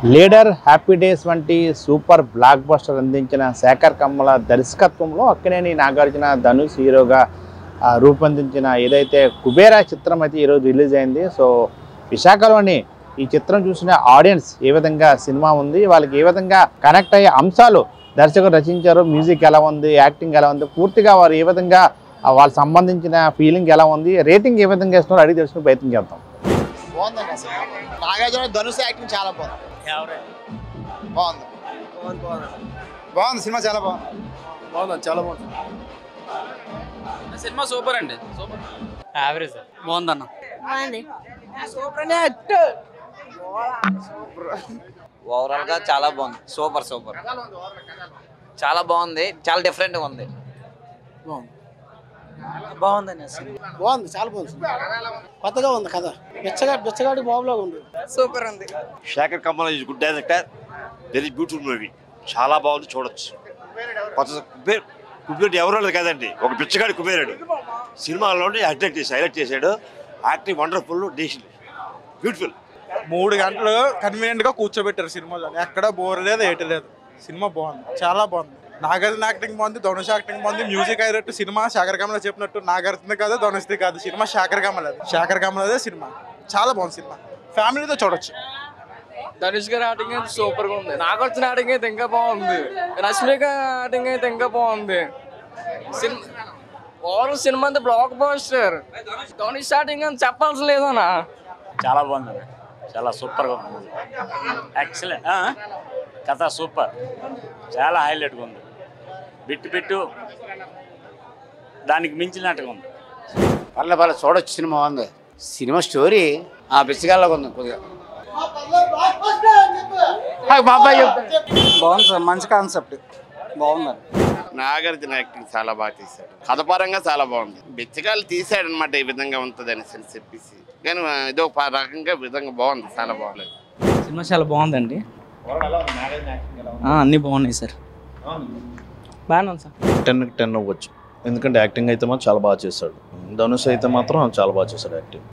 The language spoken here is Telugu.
లీడర్, హ్యాపీ డేస్ వంటి సూపర్ బ్లాక్ బస్టర్ అందించిన శేఖర్ కమ్మల దర్శకత్వంలో అక్కినేని నాగార్జున ధనుష్ హీరోగా రూపొందించిన ఏదైతే కుబేరా చిత్రం అయితే ఈరోజు రిలీజ్ అయింది. సో విశాఖలోని ఈ చిత్రం చూసిన ఆడియన్స్ ఏ విధంగా సినిమా ఉంది, వాళ్ళకి ఏ విధంగా కనెక్ట్ అయ్యే అంశాలు దర్శకుడు రచించారు, మ్యూజిక్ ఎలా ఉంది, యాక్టింగ్ ఎలా ఉంది, పూర్తిగా వారు ఏ విధంగా వాళ్ళకి సంబంధించిన ఫీలింగ్ ఎలా ఉంది, రేటింగ్ ఏ విధంగా ఇస్తున్నారో అడిగి తెలుసుకునే ప్రయత్నం చేద్దాం. బాగుందండి అసలు నాగార్జున ధనుష్ యాక్టింగ్ చాలా బాగుంది. బాగుంది బాగుంది సినిమా చాలా బాగుంది చాలా బాగుంది సినిమా సూపర్ అండి. సూపర్ యావరేజ్ బాగుందన్న. ఓవరాల్ గా చాలా బాగుంది. సూపర్ సూపర్ చాలా బాగుంది. చాలా డిఫరెంట్ గా ఉంది. బాగుందండి బాగుంది చాలా బాగుంది. కొత్తగా ఉంది కదా, బిచ్చగాడి బాబులాగా ఉంది. సూపర్ ఉంది. Shekhar Kammula is good director. Very beautiful movie. చాలా బాగుంది, చూడొచ్చు. కొత్త కుబేరుడు ఎవరో కదండి, ఒక బిచ్చగాడి కుబేరుడు సినిమాలోనే హైలైట్ చేశాడు. Acting wonderful, decent, beautiful. 3 గంటలు కన్వీనియంట్ గా కూర్చోబెట్టారు సినిమాలో. ఎక్కడ బోర్ లేదు, ఏటి లేదు. సినిమా బాగుంది, చాలా బాగుంది. నాగార్జున యాక్టింగ్ బాగుంది, ధనుష్ యాక్టింగ్ బాగుంది. మ్యూజిక్ అయినట్టు సినిమా శేఖర్ కమల చెప్పినట్టు నాగార్జున కాదు, ధనుష్ది కాదు. సినిమా శేఖర్ కమలదే సినిమా. చాలా బాగుంది సినిమా, ఫ్యామిలీతో చూడొచ్చు. ధనుష్ గారి యాక్టింగ్ అయితే సూపర్ గా ఉంది. నాగార్జున యాక్టింగ్ అయితే ఇంకా బాగుంది. రష్మిక యాక్టింగ్ అయితే ఇంకా బాగుంది. ఓవరాల్ సినిమా అంతా బ్లాక్ బస్టర్. ధనుష్ యాక్టింగ్ అని చెప్పాల్సి లేదన్నా. చాలా బాగుంది, చాలా సూపర్గా ఉంది. ఎక్సలెంట్. కథ సూపర్, చాలా హైలైట్గా ఉంది. బిట్టు దానికి మించినట్టుగా ఉంది. పర్లే చూడొచ్చు, సినిమా బాగుంది. సినిమా స్టోరీ బిచ్చగాళ్ళగా ఉంది కొద్దిగా. బాగుంది సార్, మంచి కాన్సెప్ట్, బాగుందండి. నాగార్జున యాక్టింగ్ చాలా బాగా తీశాడు. కథ పరంగా చాలా బాగుంది. బిచ్చగాళ్ళు తీసాడు అనమాట, ఈ విధంగా ఉంటుంది అని చెప్పేసి. కానీ ఇదో రకంగా విధంగా బాగుంది, చాలా బాగుంది. సినిమా చాలా బాగుందండి. అన్నీ బాగున్నాయి సార్. బాగానే ఉంది సార్. 10కి 10 అవ్వచ్చు, ఎందుకంటే యాక్టింగ్ అయితే మాత్రం చాలా బాగా చేశాడు. ధనుష్ అయితే మాత్రం చాలా బాగా చేశాడు యాక్టింగ్.